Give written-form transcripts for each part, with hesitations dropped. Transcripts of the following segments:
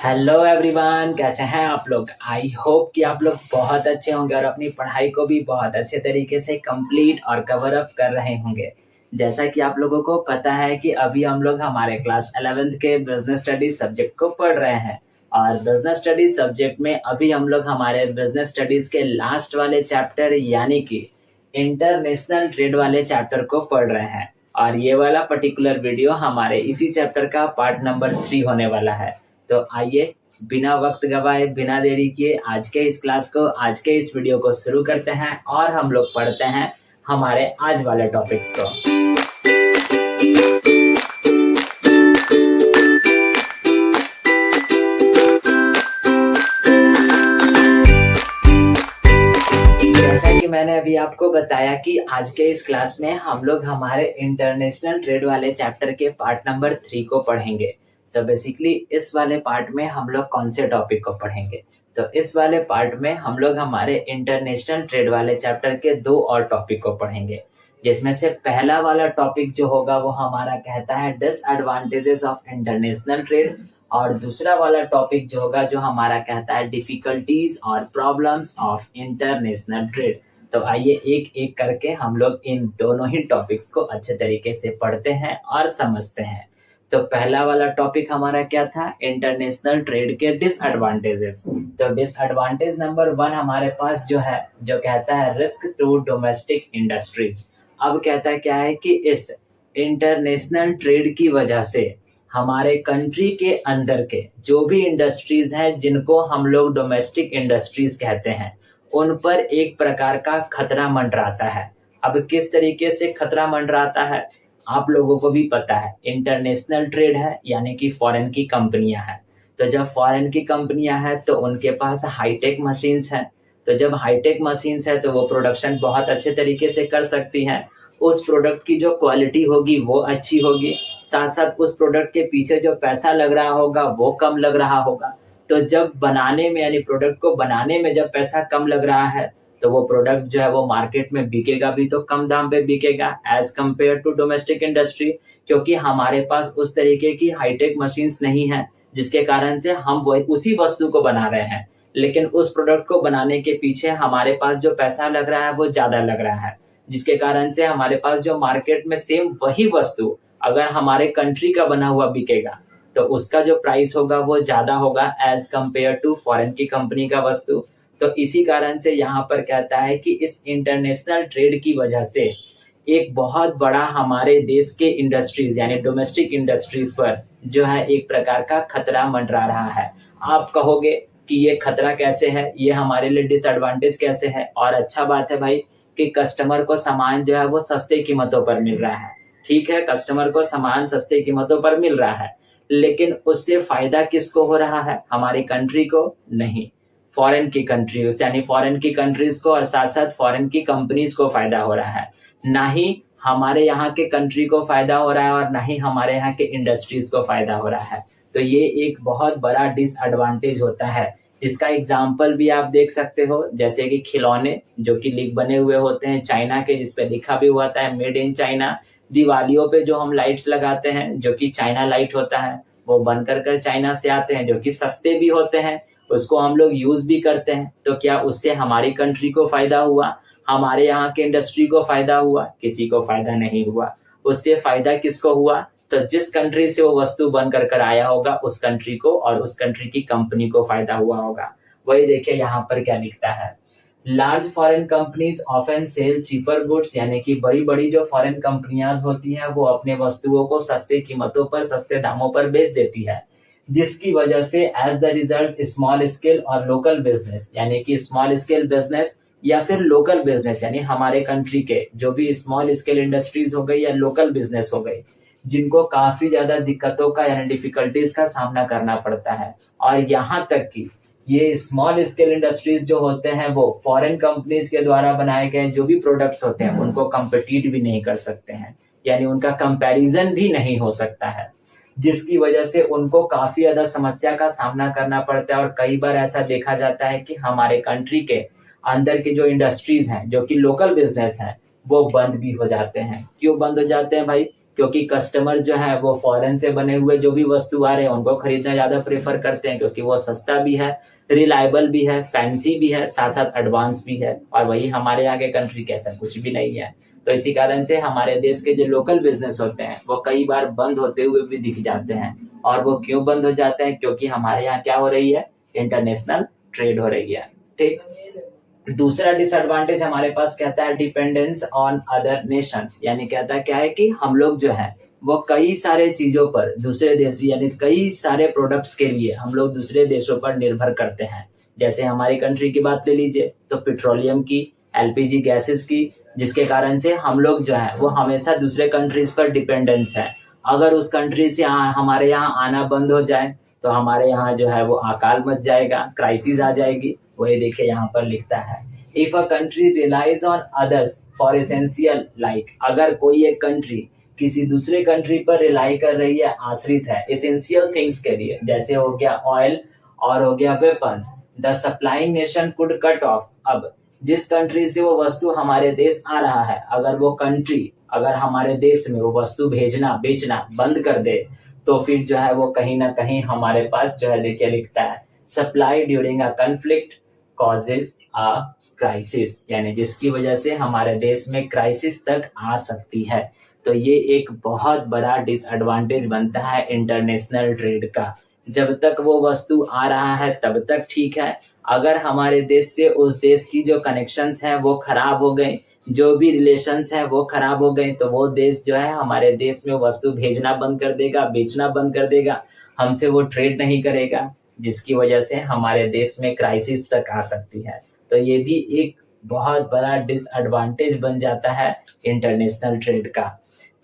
Hello everyone, कैसे हैं आप लोग। आई होप कि आप लोग बहुत अच्छे होंगे और अपनी पढ़ाई को भी बहुत अच्छे तरीके से कंप्लीट और कवर अप कर रहे होंगे। जैसा कि आप लोगों को पता है कि अभी हम लोग हमारे क्लास 11th के बिजनेस स्टडीज सब्जेक्ट को पढ़ रहे हैं और बिजनेस स्टडीज सब्जेक्ट में अभी हम लोग हमारे बिजनेस स्टडीज के लास्ट वाले चैप्टर यानी कि इंटरनेशनल ट्रेड वाले चैप्टर को पढ़ रहे हैं। और ये वाला पर्टिकुलर वीडियो हमारे इसी चैप्टर का पार्ट नंबर 3 होने वाला है। तो आइए बिना वक्त गवाए बिना देरी किए आज के इस क्लास को, आज के इस वीडियो को शुरू करते हैं और हम लोग पढ़ते हैं हमारे आज वाले टॉपिक्स को। जैसा कि मैंने अभी आपको बताया कि आज के इस क्लास में हम लोग हमारे इंटरनेशनल ट्रेड वाले चैप्टर के पार्ट नंबर 3 को पढ़ेंगे। सो बेसिकली इस वाले पार्ट में हम लोग कौन से टॉपिक को पढ़ेंगे, तो इस वाले पार्ट में हम लोग हमारे इंटरनेशनल ट्रेड वाले चैप्टर के 2 और टॉपिक को पढ़ेंगे, जिसमें से पहला वाला टॉपिक जो होगा वो हमारा कहता है डिसएडवांटेजेस ऑफ इंटरनेशनल ट्रेड और दूसरा वाला टॉपिक जो होगा जो हमारा कहता है डिफिकल्टीज और प्रॉब्लम्स ऑफ इंटरनेशनल ट्रेड। तो आइए एक एक करके हम लोग इन दोनों ही टॉपिक्स को अच्छे तरीके से पढ़ते हैं और समझते हैं। तो पहला वाला टॉपिक हमारा क्या था, इंटरनेशनल ट्रेड के डिसएडवांटेजेस। तो डिसएडवांटेज नंबर 1 हमारे पास जो है जो कहता है रिस्क टू डोमेस्टिक इंडस्ट्रीज। अब कहता क्या है कि इस इंटरनेशनल ट्रेड की वजह से हमारे कंट्री के अंदर के जो भी इंडस्ट्रीज हैं जिनको हम लोग डोमेस्टिक इंडस्ट्रीज कहते हैं उन पर एक प्रकार का खतरा मंडराता है। अब किस तरीके से खतरा मंडराता है आप लोगों को भी पता है, इंटरनेशनल ट्रेड है यानी कि फॉरेन की कंपनियां हैं। तो जब फॉरेन की कंपनियां हैं तो उनके पास हाईटेक मशीन्स हैं। तो जब हाईटेक मशीन्स है तो वो प्रोडक्शन बहुत अच्छे तरीके से कर सकती हैं। उस प्रोडक्ट की जो क्वालिटी होगी वो अच्छी होगी, साथ साथ उस प्रोडक्ट के पीछे जो पैसा लग रहा होगा वो कम लग रहा होगा। तो जब बनाने में यानी प्रोडक्ट को बनाने में जब पैसा कम लग रहा है तो वो प्रोडक्ट जो है वो मार्केट में बिकेगा भी तो कम दाम पे बिकेगा as compared to domestic industry, क्योंकि हमारे पास उस तरीके की हाईटेक मशीन्स नहीं है जिसके कारण से हम वो उसी वस्तु को बना रहे हैं, लेकिन उस प्रोडक्ट को बनाने के पीछे हमारे पास जो पैसा लग रहा है वो ज्यादा लग रहा है, जिसके कारण से हमारे पास जो मार्केट में सेम वही वस्तु अगर हमारे कंट्री का बना हुआ बिकेगा तो उसका जो प्राइस होगा वो ज्यादा होगा एज कम्पेयर टू फॉरेन की कंपनी का वस्तु। तो इसी कारण से यहाँ पर कहता है कि इस इंटरनेशनल ट्रेड की वजह से एक बहुत बड़ा हमारे देश के इंडस्ट्रीज यानी डोमेस्टिक इंडस्ट्रीज पर जो है एक प्रकार का खतरा मंडरा रहा है। आप कहोगे कि ये खतरा कैसे है, ये हमारे लिए डिसएडवांटेज कैसे है। और अच्छा बात है भाई कि कस्टमर को सामान जो है वो सस्ते कीमतों पर मिल रहा है। ठीक है, कस्टमर को सामान सस्ते कीमतों पर मिल रहा है, लेकिन उससे फायदा किसको हो रहा है, हमारी कंट्री को नहीं, फॉरेन की कंट्रीज यानी फॉरेन की कंट्रीज को और साथ साथ फॉरेन की कंपनीज को फायदा हो रहा है। ना ही हमारे यहाँ के कंट्री को फायदा हो रहा है और ना ही हमारे यहाँ के इंडस्ट्रीज को फायदा हो रहा है। तो ये एक बहुत बड़ा डिसएडवांटेज होता है। इसका एग्जाम्पल भी आप देख सकते हो, जैसे कि खिलौने जो कि लीक बने हुए होते हैं चाइना के, जिसपे लिखा भी हुआ है मेड इन चाइना। दिवालियों पे जो हम लाइट्स लगाते हैं जो कि चाइना लाइट होता है वो बनकर चाइना से आते हैं, जो कि सस्ते भी होते हैं, उसको हम लोग यूज भी करते हैं। तो क्या उससे हमारी कंट्री को फायदा हुआ, हमारे यहाँ के इंडस्ट्री को फायदा हुआ? किसी को फायदा नहीं हुआ। उससे फायदा किसको हुआ? तो जिस कंट्री से वो वस्तु बन कर आया होगा उस कंट्री को और उस कंट्री की कंपनी को फायदा हुआ होगा। वही देखिए यहाँ पर क्या लिखता है, large foreign companies often sell cheaper goods, यानी कि बड़ी बड़ी जो फॉरेन कंपनियां होती हैं वो अपने वस्तुओं को सस्ते कीमतों पर सस्ते दामों पर बेच देती है, जिसकी वजह से as the result small scale और लोकल बिजनेस, यानी कि स्मॉल स्केल बिजनेस या फिर लोकल बिजनेस यानी हमारे कंट्री के जो भी स्मॉल स्केल इंडस्ट्रीज हो गई या लोकल बिजनेस हो गई, जिनको काफी ज्यादा दिक्कतों का यानी डिफिकल्टीज का सामना करना पड़ता है। और यहाँ तक कि ये स्मॉल स्केल इंडस्ट्रीज जो होते हैं वो फॉरेन कंपनीज के द्वारा बनाए गए जो भी प्रोडक्ट्स होते हैं उनको कम्पिटिट भी नहीं कर सकते हैं, यानी उनका कंपैरिजन भी नहीं हो सकता है, जिसकी वजह से उनको काफी ज्यादा समस्या का सामना करना पड़ता है। और कई बार ऐसा देखा जाता है कि हमारे कंट्री के अंदर के जो इंडस्ट्रीज हैं जो कि लोकल बिजनेस हैं वो बंद भी हो जाते हैं। क्यों बंद हो जाते हैं भाई? क्योंकि कस्टमर जो है वो फॉरेन से बने हुए जो भी वस्तु आ रहे हैं उनको खरीदना ज्यादा प्रेफर करते हैं, क्योंकि वो सस्ता भी है, रिलायबल भी है, फैंसी भी है, साथ साथ एडवांस भी है। और वही हमारे यहाँ के कंट्री के ऐसा कुछ भी नहीं है। तो इसी कारण से हमारे देश के जो लोकल बिजनेस होते हैं वो कई बार बंद होते हुए भी दिख जाते हैं। और वो क्यों बंद हो जाते हैं? क्योंकि हमारे यहाँ क्या हो रही है, इंटरनेशनल ट्रेड हो रही है। ठीक। दूसरा डिसएडवांटेज हमारे पास कहता है डिपेंडेंस ऑन अदर नेशंस, यानी कहता है क्या है कि हम लोग जो है वो कई सारे चीजों पर दूसरे देश, यानी कई सारे प्रोडक्ट्स के लिए हम लोग दूसरे देशों पर निर्भर करते हैं। जैसे हमारी कंट्री की बात ले लीजिए तो पेट्रोलियम की, एलपीजी गैसेस की, जिसके कारण से हम लोग जो है वो हमेशा दूसरे कंट्रीज पर डिपेंडेंस है। अगर उस कंट्री से हमारे यहाँ आना बंद हो जाए तो हमारे यहाँ जो है वो अकाल मच जाएगा, क्राइसिस आ जाएगी। वही देखिए यहाँ पर लिखता है, if a country relies on others for essential, like अगर कोई एक कंट्री किसी दूसरे कंट्री पर रिलाई कर रही है, आश्रित है एसेंशियल थिंग्स के लिए, जैसे हो गया ऑयल और हो गया weapons, the supplying nation could cut off. अब जिस कंट्री से वो वस्तु हमारे देश आ रहा है, अगर वो कंट्री अगर हमारे देश में वो वस्तु भेजना बेचना बंद कर दे तो फिर जो है वो कहीं ना कहीं हमारे पास जो है देखिए लिखता है, supply during a conflict causes a crisis, यानी जिसकी वजह से हमारे देश में क्राइसिस तक आ सकती है। तो ये एक बहुत बड़ा डिसएडवांटेज बनता है इंटरनेशनल ट्रेड का। जब तक वो वस्तु आ रहा है तब तक ठीक है, अगर हमारे देश से उस देश की जो कनेक्शंस हैं वो खराब हो गए, जो भी रिलेशंस हैं वो खराब हो गए, तो वो देश जो है हमारे देश में वस्तु भेजना बंद कर देगा, बेचना बंद कर देगा, हमसे वो ट्रेड नहीं करेगा, जिसकी वजह से हमारे देश में क्राइसिस तक आ सकती है। तो ये भी एक बहुत बड़ा डिसएडवांटेज बन जाता है इंटरनेशनल ट्रेड का।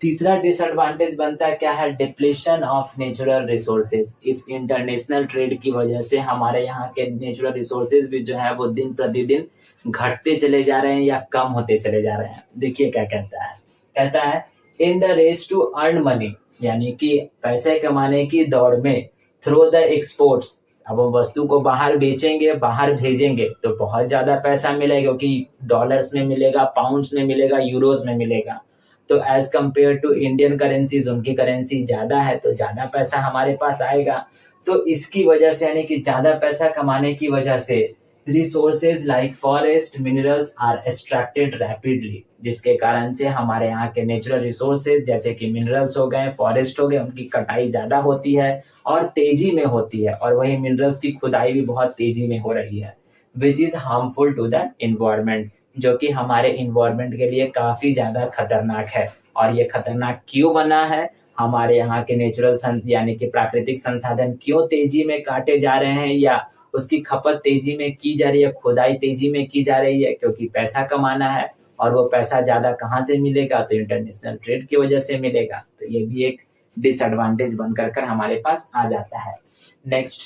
तीसरा डिसएडवांटेज बनता है क्या है, डिप्लेशन ऑफ नेचुरल रिसोर्सेज। इस इंटरनेशनल ट्रेड की वजह से हमारे यहाँ के नेचुरल रिसोर्सेज भी जो है वो दिन प्रतिदिन घटते चले जा रहे हैं या कम होते चले जा रहे हैं। देखिए क्या कहता है in the race to earn money, यानी कि पैसे कमाने की दौड़ में, थ्रू द एक्सपोर्ट्स, अब वो वस्तु को बाहर बेचेंगे, बाहर भेजेंगे तो बहुत ज्यादा पैसा मिलेगा, क्योंकि डॉलर्स में मिलेगा, पाउंड्स में मिलेगा, यूरोज में मिलेगा। तो as compared to Indian currencies, उनकी करेंसी ज्यादा है तो ज्यादा पैसा हमारे पास आएगा। तो इसकी वजह से, यानी कि ज्यादा पैसा कमाने की वजह से, resources like forest minerals are extracted rapidly, जिसके कारण से हमारे यहाँ के नेचुरल रिसोर्सेज जैसे कि मिनरल्स हो गए, फॉरेस्ट हो गए, उनकी कटाई ज्यादा होती है और तेजी में होती है, और वही मिनरल्स की खुदाई भी बहुत तेजी में हो रही है, which is harmful to the environment, जो कि हमारे इन्वायरमेंट के लिए काफी ज्यादा खतरनाक है। और ये खतरनाक क्यों बना है, हमारे यहाँ के नेचुरल यानी कि प्राकृतिक संसाधन क्यों तेजी में काटे जा रहे हैं या उसकी खपत तेजी में की जा रही है, खुदाई तेजी में की जा रही है, क्योंकि पैसा कमाना है। और वो पैसा ज्यादा कहाँ से मिलेगा, तो इंटरनेशनल ट्रेड की वजह से मिलेगा। तो ये भी एक डिसएडवांटेज बनकर हमारे पास आ जाता है। Next,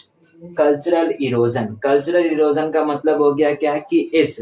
cultural erosion. Cultural erosion का मतलब हो गया क्या कि इस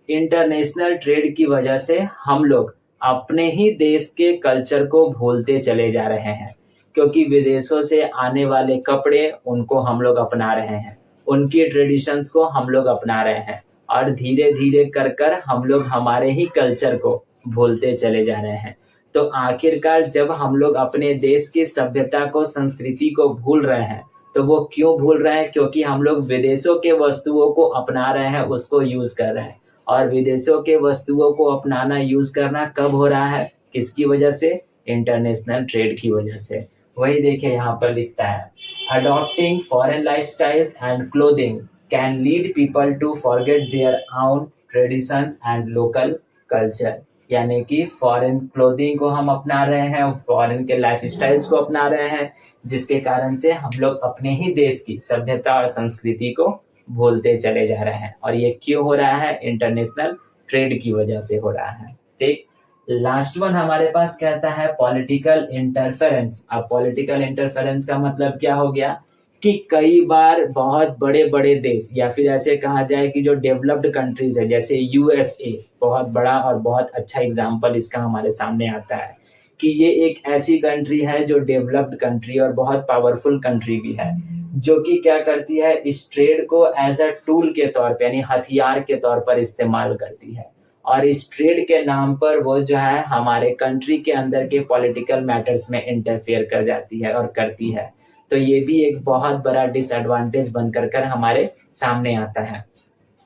इंटरनेशनल ट्रेड की वजह से हम लोग अपने ही देश के कल्चर को भूलते चले जा रहे हैं, क्योंकि विदेशों से आने वाले कपड़े उनको हम लोग अपना रहे हैं, उनकी ट्रेडिशंस को हम लोग अपना रहे हैं, और धीरे धीरे कर हम लोग हमारे ही कल्चर को भूलते चले जा रहे हैं। तो आखिरकार जब हम लोग अपने देश की सभ्यता को, संस्कृति को भूल रहे हैं, तो वो क्यों भूल रहे हैं, क्योंकि हम लोग विदेशों के वस्तुओं को अपना रहे हैं, उसको यूज कर रहे हैं। और विदेशों के वस्तुओं को अपनाना, यूज करना कब हो रहा है, किसकी वजह से, इंटरनेशनल ट्रेड की वजह से। वही देखिए यहाँ पर लिखता है, adopting foreign lifestyles and clothing can lead people to forget their own traditions and local culture, यानी कि फॉरेन क्लोथिंग को हम अपना रहे हैं, फॉरेन के लाइफस्टाइल्स को अपना रहे हैं, जिसके कारण से हम लोग अपने ही देश की सभ्यता और संस्कृति को भूलते चले जा रहे हैं। और ये क्यों हो रहा है, इंटरनेशनल ट्रेड की वजह से हो रहा है। ठीक। लास्ट वन हमारे पास कहता है पॉलिटिकल इंटरफेरेंस। अब पॉलिटिकल इंटरफेरेंस का मतलब क्या हो गया कि कई बार बहुत बड़े बड़े देश, या फिर ऐसे कहा जाए कि जो डेवलप्ड कंट्रीज है, जैसे यूएसए बहुत बड़ा और बहुत अच्छा एग्जांपल इसका हमारे सामने आता है कि ये एक ऐसी कंट्री है जो डेवलप्ड कंट्री और बहुत पावरफुल कंट्री भी है, जो कि क्या करती है, इस ट्रेड को एज अ टूल के तौर पे, यानी हथियार के तौर पर इस्तेमाल करती है। और इस ट्रेड के नाम पर वो जो है हमारे कंट्री के अंदर के पॉलिटिकल मैटर्स में इंटरफेयर कर जाती है और करती है। तो ये भी एक बहुत बड़ा डिसएडवांटेज बनकर कर हमारे सामने आता है।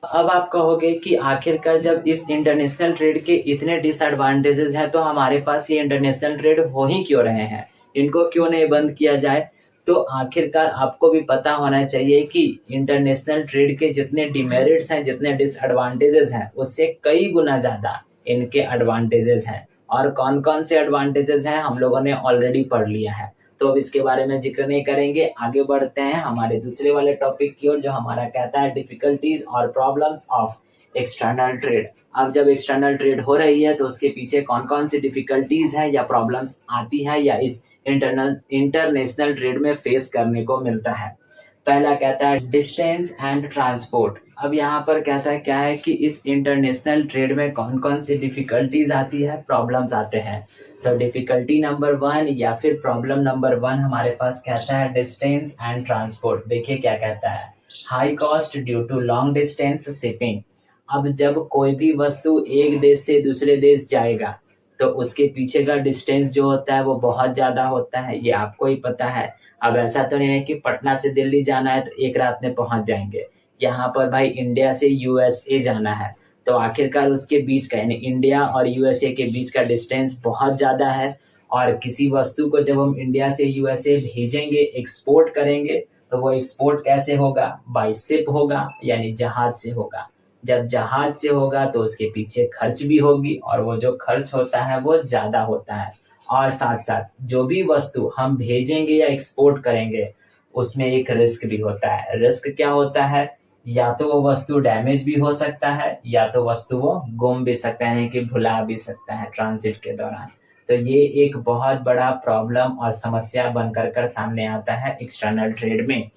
अब आप कहोगे कि आखिरकार जब इस इंटरनेशनल ट्रेड के इतने डिसएडवांटेजेस हैं तो हमारे पास ये इंटरनेशनल ट्रेड हो ही क्यों रहे हैं, इनको क्यों नहीं बंद किया जाए। तो आखिरकार आपको भी पता होना चाहिए कि इंटरनेशनल ट्रेड के जितने डिमेरिट्स हैं, जितने डिसएडवांटेजेस हैं, उससे कई गुना ज्यादा इनके एडवांटेजेस हैं। और कौन कौन से एडवांटेजेस हैं हम लोगों ने ऑलरेडी पढ़ लिया है, तो अब इसके बारे में जिक्र नहीं करेंगे। आगे बढ़ते हैं हमारे दूसरे वाले टॉपिक की ओर, जो हमारा कहता है डिफिकल्टीज और प्रॉब्लम्स ऑफ एक्सटर्नल ट्रेड। अब जब एक्सटर्नल ट्रेड हो रही है तो उसके पीछे कौन कौन सी डिफिकल्टीज है या प्रॉब्लम्स आती है या इस इंटरनेशनल ट्रेड में फेस करने को मिलता है। पहला कहता है डिस्टेंस एंड ट्रांसपोर्ट। अब यहाँ पर कहता है क्या है कि इस इंटरनेशनल ट्रेड में कौन कौन सी डिफिकल्टीज आती है, प्रॉब्लम्स आते हैं। तो डिफिकल्टी नंबर 1 या फिर प्रॉब्लम नंबर 1 हमारे पास कहता है डिस्टेंस एंड ट्रांसपोर्ट। देखिए क्या कहता है, high cost due to long distance shipping. अब जब कोई भी वस्तु एक देश से दूसरे देश जाएगा तो उसके पीछे का डिस्टेंस जो होता है वो बहुत ज्यादा होता है, ये आपको ही पता है। अब ऐसा तो नहीं है कि पटना से दिल्ली जाना है तो एक रात में पहुंच जाएंगे। यहाँ पर भाई इंडिया से यूएसए जाना है तो आखिरकार उसके बीच का यानी इंडिया और यूएसए के बीच का डिस्टेंस बहुत ज्यादा है। और किसी वस्तु को जब हम इंडिया से यूएसए भेजेंगे, एक्सपोर्ट करेंगे, तो वो एक्सपोर्ट कैसे होगा, बाय शिप होगा यानी जहाज से होगा। जब जहाज से होगा तो उसके पीछे खर्च भी होगी और वो जो खर्च होता है वो ज्यादा होता है। और साथ साथ जो भी वस्तु हम भेजेंगे या एक्सपोर्ट करेंगे उसमें एक रिस्क भी होता है। रिस्क क्या होता है, या तो वो वस्तु डैमेज भी हो सकता है या तो वस्तु वो गुम भी सकता है कि भुला भी सकता है ट्रांजिट के दौरान। तो ये एक बहुत बड़ा प्रॉब्लम और समस्या बनकर कर सामने आता है एक्सटर्नल ट्रेड में।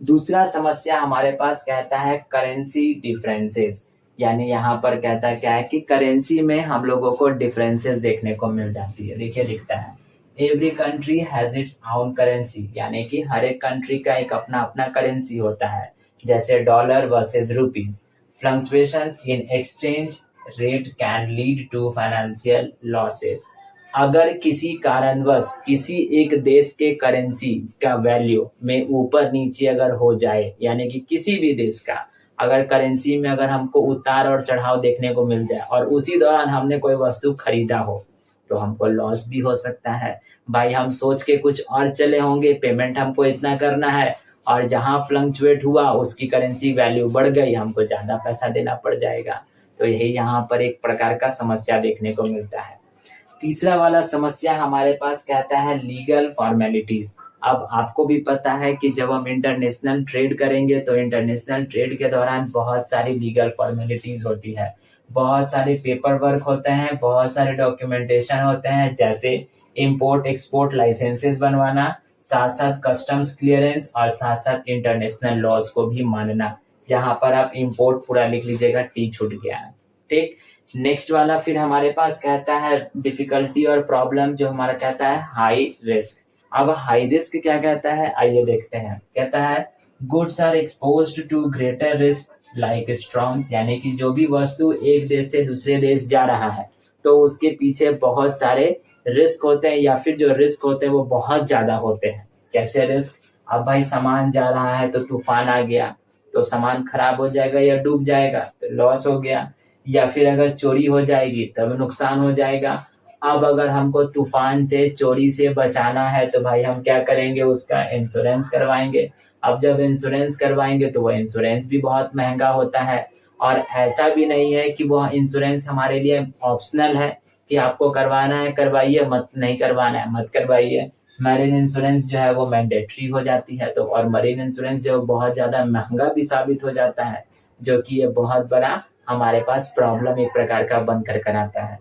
दूसरा समस्या हमारे पास कहता है करेंसी डिफरेंसेस। यानी यहाँ पर कहता है क्या है कि करेंसी में हम लोगों को डिफरेंसेस देखने को मिल जाती है। देखिए लिखता है every country has its own currency, यानी कि हर एक कंट्री का एक अपना अपना करेंसी होता है। जैसे dollar versus rupees, fluctuations in exchange rate can lead to financial losses. अगर किसी कारणवश किसी एक देश के करेंसी का वैल्यू में ऊपर नीचे अगर हो जाए, यानी कि किसी भी देश का अगर करेंसी में अगर हमको उतार और चढ़ाव देखने को मिल जाए और उसी दौरान हमने कोई वस्तु खरीदा हो तो हमको लॉस भी हो सकता है। भाई हम सोच के कुछ और चले होंगे, पेमेंट हमको इतना करना है और जहां फ्लक्चुएट हुआ उसकी करेंसी वैल्यू बढ़ गई, हमको ज्यादा पैसा देना पड़ जाएगा। तो यही यहाँ पर एक प्रकार का समस्या देखने को मिलता है। तीसरा वाला समस्या हमारे पास कहता है लीगल फॉर्मेलिटीज। अब आपको भी पता है कि जब हम इंटरनेशनल ट्रेड करेंगे तो इंटरनेशनल ट्रेड के दौरान बहुत सारी लीगल फॉर्मेलिटीज होती है, बहुत सारे पेपर वर्क होते हैं, बहुत सारे डॉक्यूमेंटेशन होते हैं, जैसे इंपोर्ट एक्सपोर्ट लाइसेंसेस बनवाना, साथ साथ कस्टम्स क्लियरेंस और साथ साथ इंटरनेशनल लॉज को भी मानना। यहाँ पर आप इंपोर्ट पूरा लिख लीजिएगा, टी छूट गया है। ठीक, नेक्स्ट वाला फिर हमारे पास कहता है डिफिकल्टी और प्रॉब्लम, जो हमारा कहता है हाई रिस्क। अब हाई रिस्क क्या कहता है, आइए देखते हैं। कहता है goods are exposed to greater risk like storms, यानी कि जो भी वस्तु एक देश से दूसरे देश जा रहा है तो उसके पीछे बहुत सारे रिस्क होते हैं, या फिर जो रिस्क होते हैं वो बहुत ज्यादा होते हैं। कैसे रिस्क, अब भाई सामान जा रहा है तो तूफान आ गया तो सामान खराब हो जाएगा या डूब जाएगा तो लॉस हो गया, या फिर अगर चोरी हो जाएगी तब नुकसान हो जाएगा। अब अगर हमको तूफान से चोरी से बचाना है तो भाई हम क्या करेंगे, उसका इंश्योरेंस करवाएंगे। अब जब इंश्योरेंस करवाएंगे तो वो इंश्योरेंस भी बहुत महंगा होता है, और ऐसा भी नहीं है कि वो इंश्योरेंस हमारे लिए ऑप्शनल है कि आपको करवाना है करवाइए, मत नहीं करवाना है मत करवाइए। मैरिन इंश्योरेंस जो है वो मैंडेटरी हो जाती है, तो और मरीन इंश्योरेंस जो बहुत ज्यादा महंगा भी साबित हो जाता है, जो कि ये बहुत बड़ा हमारे पास प्रॉब्लम एक प्रकार का बनकर कर आता है।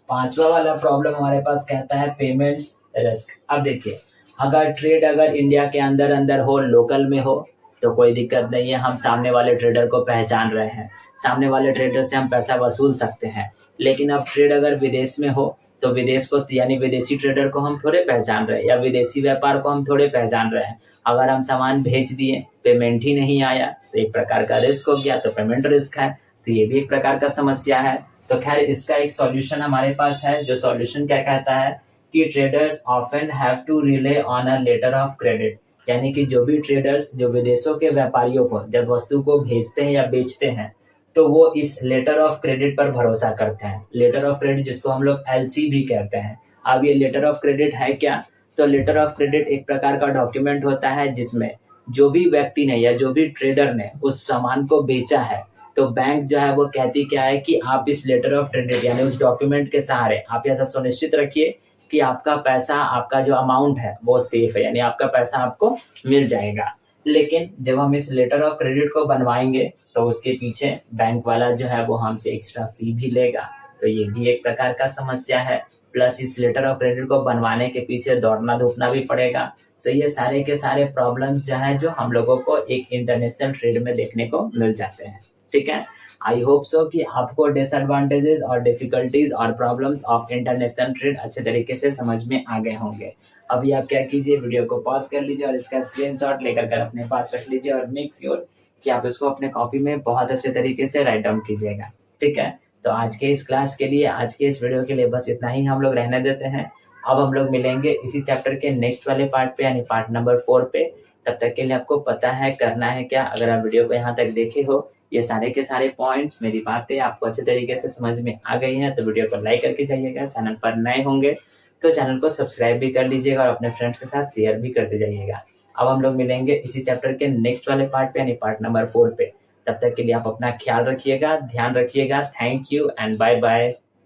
पांचवा वाला प्रॉब्लम हमारे पास कहता है पेमेंट्स रिस्क। अब देखिए अगर ट्रेड अगर इंडिया के अंदर अंदर हो, लोकल में हो तो कोई दिक्कत नहीं है, हम सामने वाले ट्रेडर को पहचान रहे हैं, सामने वाले ट्रेडर से हम पैसा वसूल सकते हैं। लेकिन अब ट्रेड अगर विदेश में हो तो विदेश को यानी विदेशी ट्रेडर को हम थोड़े पहचान रहे हैं, या विदेशी व्यापार को हम थोड़े पहचान रहे हैं। अगर हम सामान भेज दिए, पेमेंट ही नहीं आया तो एक प्रकार का रिस्क हो गया, तो पेमेंट रिस्क है, तो ये भी एक प्रकार का समस्या है। तो खैर इसका एक सॉल्यूशन हमारे पास है, जो सॉल्यूशन क्या कहता है कि traders often have to rely on a letter of credit, यानी कि जो भी ट्रेडर्स जो विदेशों के व्यापारियों को जब वस्तु को भेजते हैं या बेचते हैं तो वो इस लेटर ऑफ क्रेडिट पर भरोसा करते हैं। लेटर ऑफ क्रेडिट जिसको हम लोग एलसी भी कहते हैं। अब ये लेटर ऑफ क्रेडिट है क्या? तो लेटर ऑफ क्रेडिट एक प्रकार का डॉक्यूमेंट होता है जिसमें जो भी व्यक्ति ने या जो भी ट्रेडर ने उस सामान को बेचा है तो बैंक जो है वो कहती क्या है कि आप इस लेटर ऑफ क्रेडिट यानी उस डॉक्यूमेंट के सहारे आप ऐसा सुनिश्चित रखिए कि आपका पैसा, आपका जो अमाउंट है वो सेफ है, यानी आपका पैसा आपको मिल जाएगा। लेकिन जब हम इस लेटर ऑफ क्रेडिट को बनवाएंगे तो उसके पीछे बैंक वाला जो है वो हमसे एक्स्ट्रा फी भी लेगा, तो ये भी एक प्रकार का समस्या है। प्लस इस लेटर ऑफ क्रेडिट को बनवाने के पीछे दौड़ना धूपना भी पड़ेगा। तो ये सारे के सारे प्रॉब्लम्स जो है जो हम लोगों को एक इंटरनेशनल ट्रेड में देखने को मिल जाते हैं। ठीक है, आई होप सो कि आपको डिसएडवांटेजेस और डिफिकल्टीज और प्रॉब्लम्स ऑफ इंटरनेशनल ट्रेड अच्छे तरीके से समझ में आ गए होंगे। अभी आप क्या कीजिए, वीडियो को पॉज कर लीजिए और इसका स्क्रीनशॉट लेकर कर अपने पास रख लीजिए और मेक श्योर कि आप इसको अपने कॉपी में बहुत अच्छे तरीके से राइट डाउन कीजिएगा। ठीक है, तो आज के इस क्लास के लिए, आज के इस वीडियो के लिए बस इतना ही हम लोग रहने देते हैं। अब हम लोग मिलेंगे इसी चैप्टर के नेक्स्ट वाले पार्ट पे, यानी पार्ट नंबर 4 पे। तब तक के लिए आपको पता है करना है क्या, अगर आप वीडियो को यहाँ तक देखे हो, ये सारे के सारे पॉइंट्स, मेरी बातें आपको अच्छे तरीके से समझ में आ गई हैं, तो वीडियो को लाइक करके जाइएगा। चैनल पर नए होंगे तो चैनल को सब्सक्राइब भी कर लीजिएगा और अपने फ्रेंड्स के साथ शेयर भी करते जाइएगा। अब हम लोग मिलेंगे इसी चैप्टर के नेक्स्ट वाले पार्ट पे, यानी पार्ट नंबर 4 पे। तब तक के लिए आप अपना ख्याल रखिएगा, ध्यान रखिएगा। Thank you and bye bye.